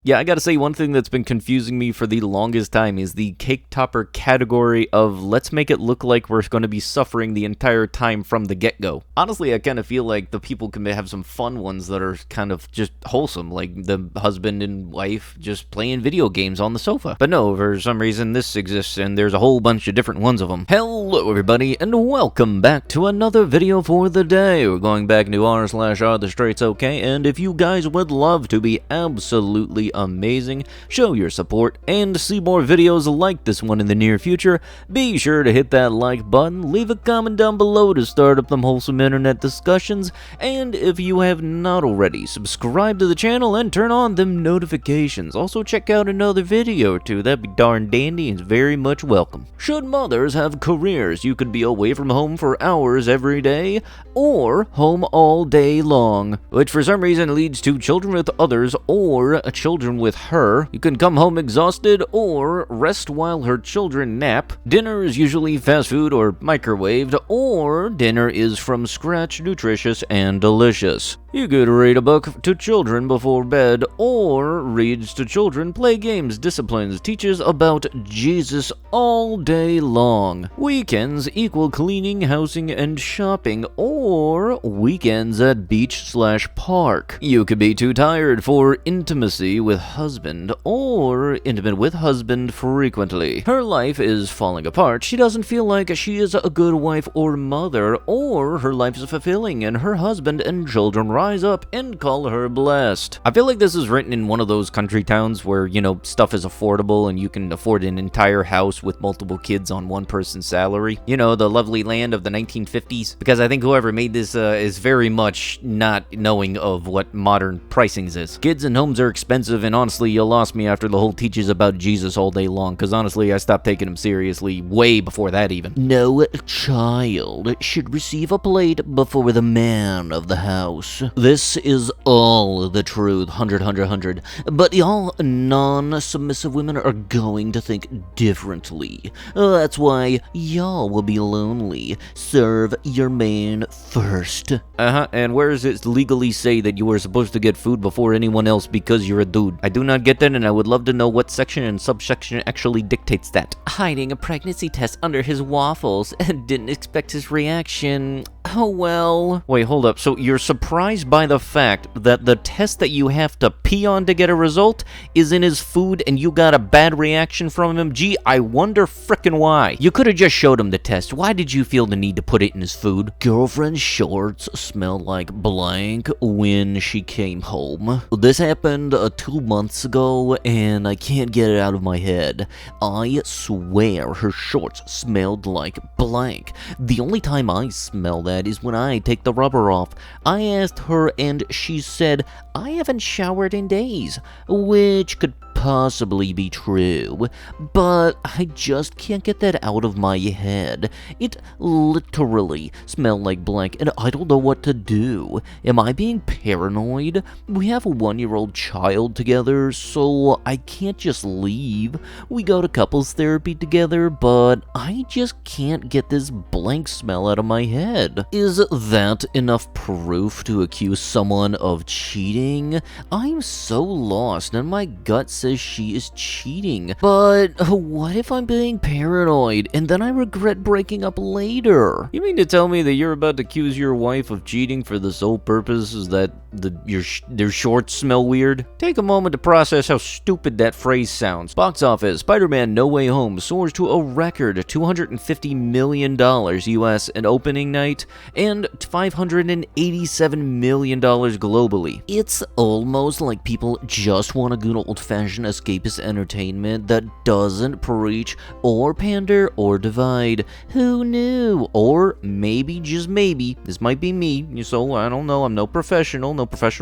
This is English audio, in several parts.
Yeah, I gotta say, one thing that's been confusing me for the longest time is the cake topper category of let's make it look like we're going to be suffering the entire time from the get-go. Honestly, I kind of feel like the people can have some fun ones that are kind of just wholesome, like the husband and wife just playing video games on the sofa. But no, for some reason this exists and there's a whole bunch of different ones of them. Hello everybody, and welcome back to another video for the day. We're going back to r/AreTheStraightsOK, and if you guys would love to be absolutely amazing, show your support, and see more videos like this one in the near future, be sure to hit that like button, leave a comment down below to start up them wholesome internet discussions, and if you have not already, subscribe to the channel and turn on them notifications. Also check out another video or two, that'd be darn dandy and very much welcome. Should mothers have careers, you could be away from home for hours every day, or home all day long, which for some reason leads to children with others or children with her. You can come home exhausted or rest while her children nap. Dinner is usually fast food or microwaved, or dinner is from scratch, nutritious, and delicious. You could read a book to children before bed, or reads to children, play games, disciplines, teaches about Jesus all day long. Weekends equal cleaning, housing, and shopping, or weekends at beach/park. You could be too tired for intimacy with husband, or intimate with husband frequently. Her life is falling apart. She doesn't feel like she is a good wife or mother, or her life is fulfilling and her husband and children rise up and call her blessed. I feel like this is written in one of those country towns where, you know, stuff is affordable and you can afford an entire house with multiple kids on one person's salary. You know, the lovely land of the 1950s. Because I think whoever made this is very much not knowing of what modern pricings is. Kids and homes are expensive, and honestly, you lost me after the whole teaches about Jesus all day long, because honestly, I stopped taking him seriously way before that even. No child should receive a plate before the man of the house. This is all the truth, 100. But y'all non-submissive women are going to think differently. That's why y'all will be lonely. Serve your man first. And where does it legally say that you are supposed to get food before anyone else because you're a dude? I do not get that, and I would love to know what section and subsection actually dictates that. Hiding a pregnancy test under his waffles and didn't expect his reaction. Oh well. Wait, hold up. So you're surprised by the fact that the test that you have to pee on to get a result is in his food and you got a bad reaction from him? Gee, I wonder frickin' why. You could have just showed him the test. Why did you feel the need to put it in his food? Girlfriend's shorts smelled like blank when she came home. This happened 2 months ago and I can't get it out of my head. I swear her shorts smelled like blank. The only time I smell that is when I take the rubber off. I asked her and she said, I haven't showered in days, which could possibly be true, but I just can't get that out of my head. It literally smelled like blank, and I don't know what to do. Am I being paranoid? We have a 1-year-old child together, so I can't just leave. We go to couples therapy together, but I just can't get this blank smell out of my head. Is that enough proof to accuse someone of cheating? I'm so lost, and my gut says she is cheating. But what if I'm being paranoid and then I regret breaking up later? You mean to tell me that you're about to accuse your wife of cheating for the sole purpose is that their shorts smell weird? Take a moment to process how stupid that phrase sounds. Box office: Spider-Man No Way Home soars to a record $250 million US in opening night and $587 million globally. It's almost like people just want a good old-fashioned escapist entertainment that doesn't preach or pander or divide. Who knew? Or maybe, just maybe, this might be me, so I don't know, I'm no professional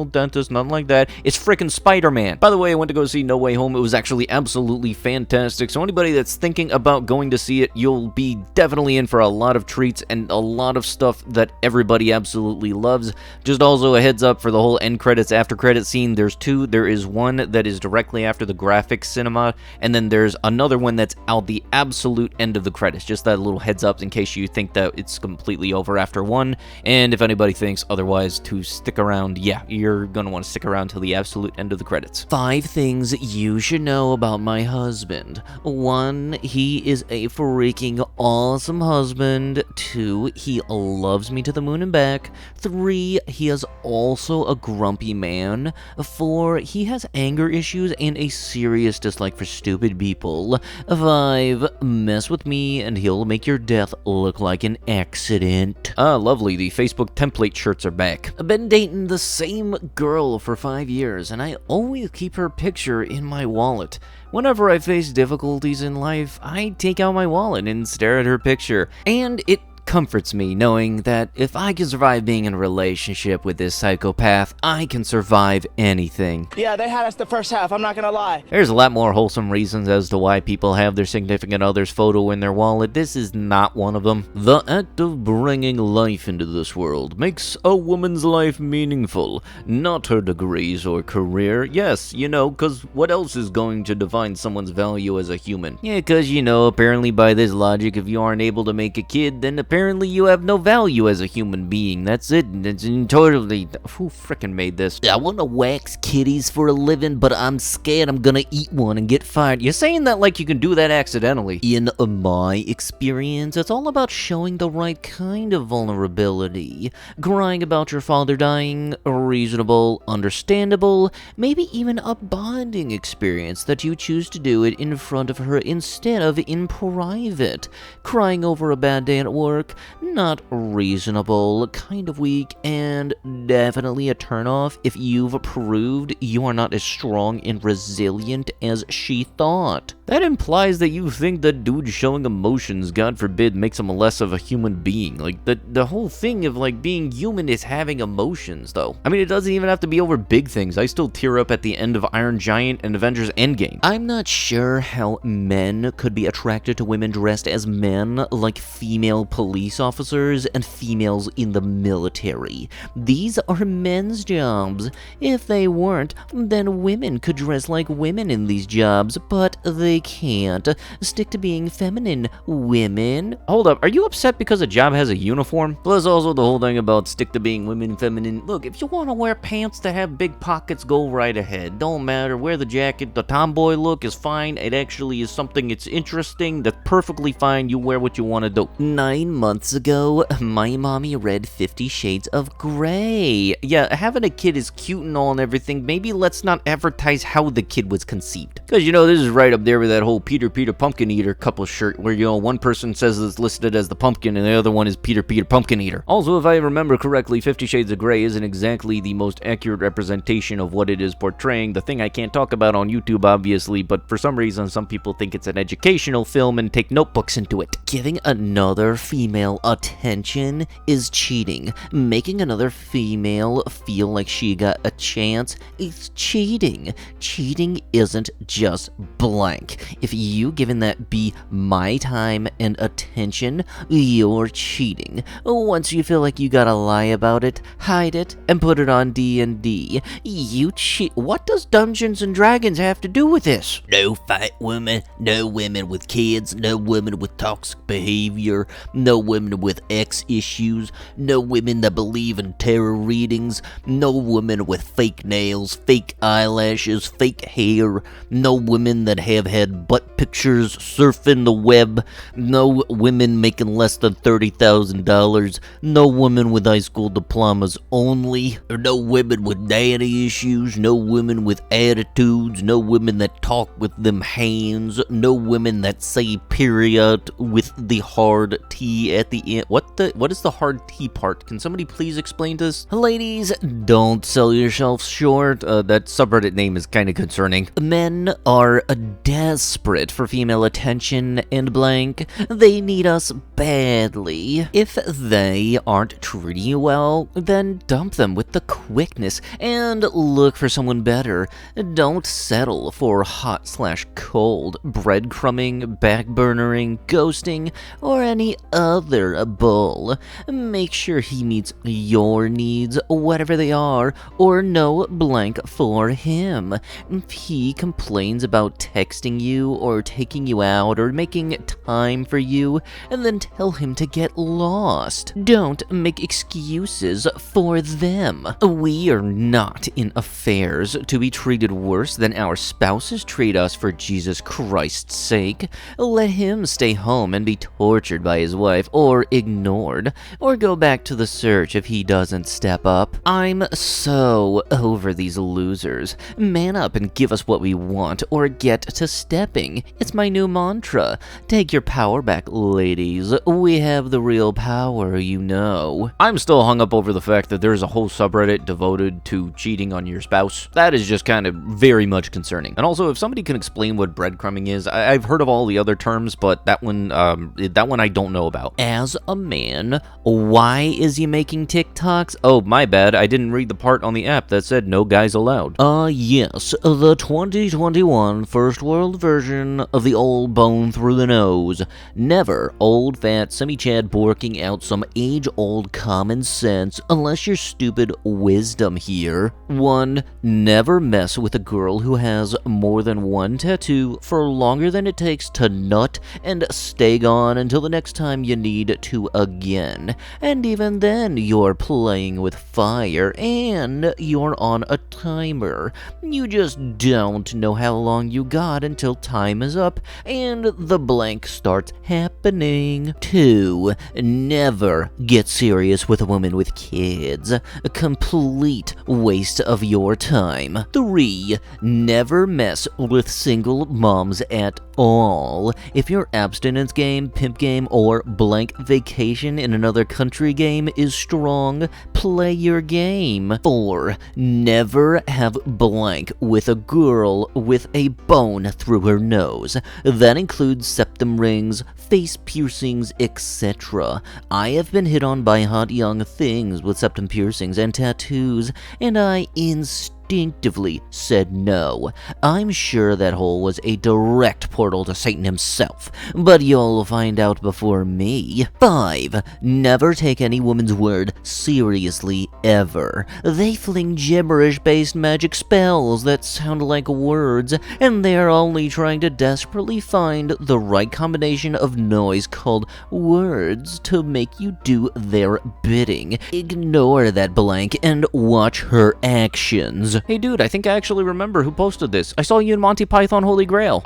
dentist, nothing like that. It's frickin' Spider-Man. By the way, I went to go see No Way Home. It was actually absolutely fantastic. So anybody that's thinking about going to see it, you'll be definitely in for a lot of treats and a lot of stuff that everybody absolutely loves. Just also a heads up for the whole end credits, after credit scene, there's two. There is one that is directly after after the graphic cinema, and then there's another one that's out the absolute end of the credits. Just that little heads up in case you think that it's completely over after one, and if anybody thinks otherwise, to stick around, yeah, you're gonna want to stick around till the absolute end of the credits. 5 things you should know about my husband. 1, he is a freaking awesome husband. 2, he loves me to the moon and back. 3, he is also a grumpy man. 4, he has anger issues and a serious dislike for stupid people. 5, mess with me and he'll make your death look like an accident. Ah, lovely, the Facebook template shirts are back. I've been dating the same girl for 5 years, and I always keep her picture in my wallet. Whenever I face difficulties in life, I take out my wallet and stare at her picture, and it comforts me knowing that if I can survive being in a relationship with this psychopath, I can survive anything. Yeah, they had us the first half, I'm not gonna lie. There's a lot more wholesome reasons as to why people have their significant other's photo in their wallet. This is not one of them. The act of bringing life into this world makes a woman's life meaningful, not her degrees or career. Yes, you know, cause what else is going to define someone's value as a human? Yeah, cause you know, apparently by this logic, if you aren't able to make a kid, then apparently you have no value as a human being. That's it. It's totally... Who frickin' made this? I want to wax kitties for a living, but I'm scared I'm gonna eat one and get fired. You're saying that like you can do that accidentally. In my experience, it's all about showing the right kind of vulnerability. Crying about your father dying, reasonable, understandable, maybe even a bonding experience that you choose to do it in front of her instead of in private. Crying over a bad day at work, not reasonable, kind of weak, and definitely a turnoff if you've proved you are not as strong and resilient as she thought. That implies that you think that dude showing emotions, God forbid, makes him less of a human being. Like, the whole thing of, like, being human is having emotions, though. I mean, it doesn't even have to be over big things. I still tear up at the end of Iron Giant and Avengers Endgame. I'm not sure how men could be attracted to women dressed as men, like female police officers and females in the military. These are men's jobs. If they weren't, then women could dress like women in these jobs, but they can't. Stick to being feminine, women. Hold up, are you upset because a job has a uniform? Plus also the whole thing about stick to being women, feminine. Look, if you want to wear pants that have big pockets, go right ahead. Don't matter, wear the jacket. The tomboy look is fine. It actually is something, it's interesting. That's perfectly fine. You wear what you want to do. 9 months ago, my mommy read 50 Shades of Grey. Yeah, having a kid is cute and all and everything. Maybe let's not advertise how the kid was conceived. Because, you know, this is right up there with that whole Peter Pumpkin Eater couple shirt where, you know, one person says it's listed as the pumpkin and the other one is Peter Pumpkin Eater. Also, if I remember correctly, 50 Shades of Grey isn't exactly the most accurate representation of what it is portraying. The thing I can't talk about on YouTube, obviously, but for some reason, some people think it's an educational film and take notebooks into it. Giving another female attention is cheating. Making another female feel like she got a chance is cheating. Cheating isn't just blank. If you giving that bee my time and attention, you're cheating. Once you feel like you gotta lie about it, hide it, and put it on D&D, you cheat. What does Dungeons and Dragons have to do with this? No fight women, no women with kids, no women with toxic behavior, no women with X issues, no women that believe in tarot readings, no women with fake nails, fake eyelashes, fake hair, no women that have had butt pictures surfing the web, no women making less than $30,000, no women with high school diplomas only, no women with daddy issues, no women with attitudes, no women that talk with them hands, no women that say period with the hard T at the end. What is the hard T part? Can somebody please explain this? Ladies, don't sell yourself short. That subreddit name is kind of concerning. Men are desperate for female attention and blank. They need us badly. If they aren't treating you well, then dump them with the quickness and look for someone better. Don't settle for hot/cold, breadcrumbing, backburnering, ghosting, or any other other bull. Make sure he meets your needs, whatever they are, or no blank for him. If he complains about texting you or taking you out or making time for you, and then tell him to get lost. Don't make excuses for them. We are not in affairs to be treated worse than our spouses treat us, for Jesus Christ's sake. Let him stay home and be tortured by his wife, or ignored, or go back to the search if he doesn't step up. I'm so over these losers. Man up and give us what we want, or get to stepping. It's my new mantra. Take your power back, ladies. We have the real power, you know. I'm still hung up over the fact that there's a whole subreddit devoted to cheating on your spouse. That is just kind of very much concerning. And also, if somebody can explain what breadcrumbing is, I've heard of all the other terms, but that one I don't know about. As a man, why is he making TikToks? Oh, my bad, I didn't read the part on the app that said no guys allowed. Yes, the 2021 first world version of the old bone through the nose. Never old fat semi-chad borking out some age-old common sense unless you're stupid wisdom here. 1. Never mess with a girl who has more than one tattoo for longer than it takes to nut, and stay gone until the next time you need to again. And even then, you're playing with fire and you're on a timer. You just don't know how long you got until time is up and the blank starts happening. 2. Never get serious with a woman with kids. A complete waste of your time. 3. Never mess with single moms at all. If your abstinence game, pimp game, or blank vacation in another country game is strong, play your game. 4. Never have blank with a girl with a bone through her nose. That includes septum rings, face piercings, etc. I have been hit on by hot young things with septum piercings and tattoos, and I instinctively said no. I'm sure that hole was a direct portal to Satan himself, but you'll find out before me. 5. Never take any woman's word seriously ever. They fling gibberish-based magic spells that sound like words, and they're only trying to desperately find the right combination of noise called words to make you do their bidding. Ignore that blank and watch her actions. Hey dude, I think I actually remember who posted this. I saw you in Monty Python Holy Grail.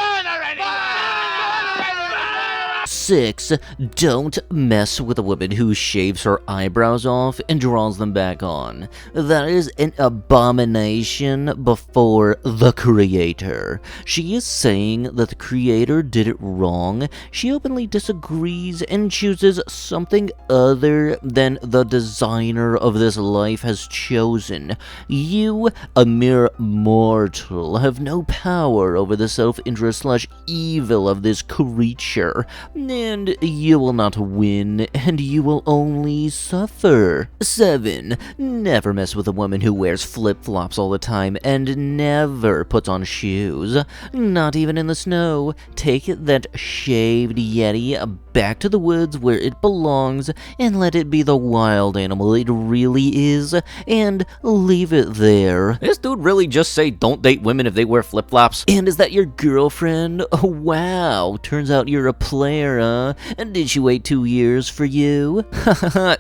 6. Don't mess with a woman who shaves her eyebrows off and draws them back on. That is an abomination before the creator. She is saying that the creator did it wrong. She openly disagrees and chooses something other than the designer of this life has chosen. You, a mere mortal, have no power over the self-interest / evil of this creature. And you will not win, and you will only suffer. 7. Never mess with a woman who wears flip-flops all the time and never puts on shoes. Not even in the snow. Take that shaved yeti back to the woods where it belongs and let it be the wild animal it really is, and leave it there. This dude really just say don't date women if they wear flip-flops? And is that your girlfriend? Oh, wow. Turns out you're a player, huh? And did she wait 2 years for you?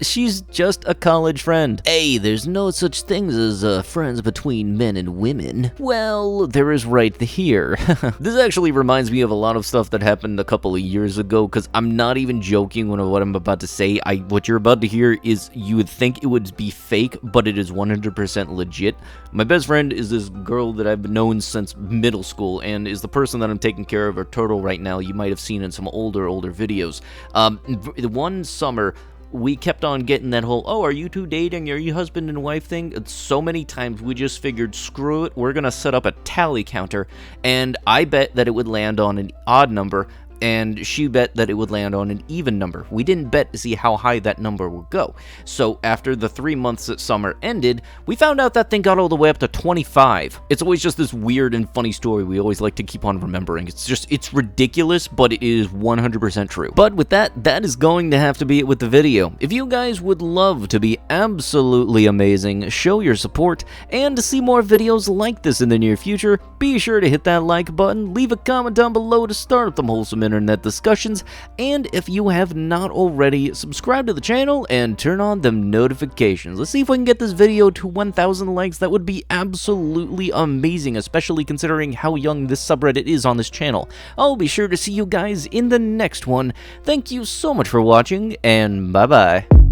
She's just a college friend. Hey, there's no such things as friends between men and women. Well, there is right here. This actually reminds me of a lot of stuff that happened a couple of years ago, because I'm not even joking when what I'm about to say. What you're about to hear is, you would think it would be fake, but it is 100% legit. My best friend is this girl that I've known since middle school, and is the person that I'm taking care of her turtle right now. You might have seen in some older videos. One summer, we kept on getting that whole, oh, are you two dating? Are you husband and wife thing? So many times we just figured, screw it, we're gonna set up a tally counter, and I bet that it would land on an odd number. and she bet that it would land on an even number. We didn't bet to see how high that number would go. So after the 3 months that summer ended, we found out that thing got all the way up to 25. It's always just this weird and funny story we always like to keep on remembering. It's ridiculous, but it is 100% true. But with that, that is going to have to be it with the video. If you guys would love to be absolutely amazing, show your support, and to see more videos like this in the near future, be sure to hit that like button, leave a comment down below to start up the wholesome internet discussions, and if you have not already, subscribe to the channel and turn on them notifications. Let's see if we can get this video to 1,000 likes. That would be absolutely amazing, especially considering how young this subreddit is on this channel. I'll be sure to see you guys in the next one. Thank you so much for watching, and bye-bye.